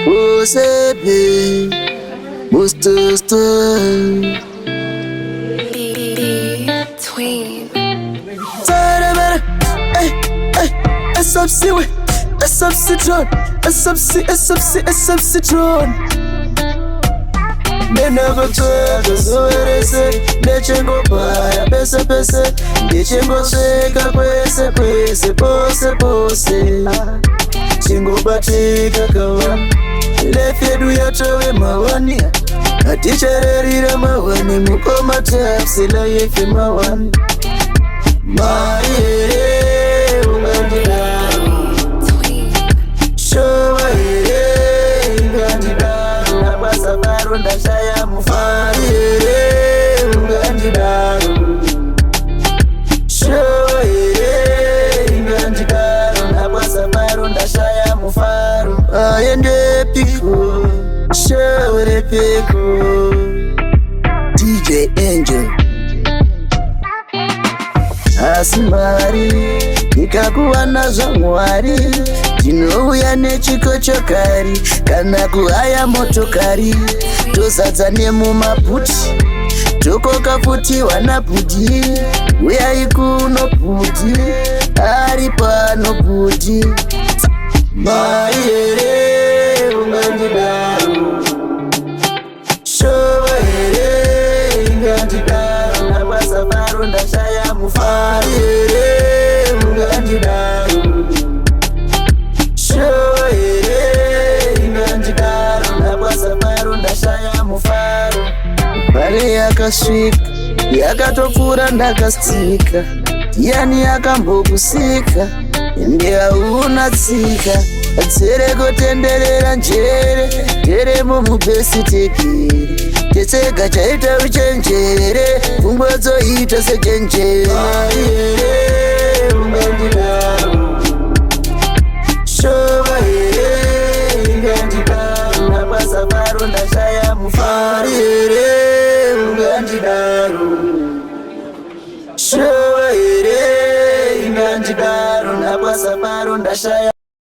Usepe Mustosto Tween. Taramara SFC Citron SFC Citron Never told us overese Nechengo para pese Nechengo seka pose Chingo batika kawa Lefedu yatowe mawani Atichererira mawani Mukoma tafsila yefe mawani Maere ungandira Showa ere ungandira Nabasa baro ndashaya mufari ere ungandira Showa ere ungandira Nabasa baro ndashaya mufari Ayende piko Showa piko DJ Angel Asimari Nikakuwa nazo mwari Jinouya nechiko chokari Kana kuhaya motokari Tozadzane mumaputi Tokoka futi wanaputi Uya ikuno puti Ari pano puti Maere ungandidaru Showa ere ingandidaru Nabasa baro ndashaya mufari ere ungandidaru Showa ere ingandidaru Nabasa baro ndashaya mufari Pare yakasvika yakatopfuura ndakasika yani yakambokusika ende hauna tsika dzerekotenderera njere tere mumubhesi tekere tetsega chaita uchenjere kungwedzoita sechenjere ayere ungandidaro shova here ingandidaro nabasa baro ndashaya mufari here ungandidaro Showa ere ingandidaro nabasa baro ndashaya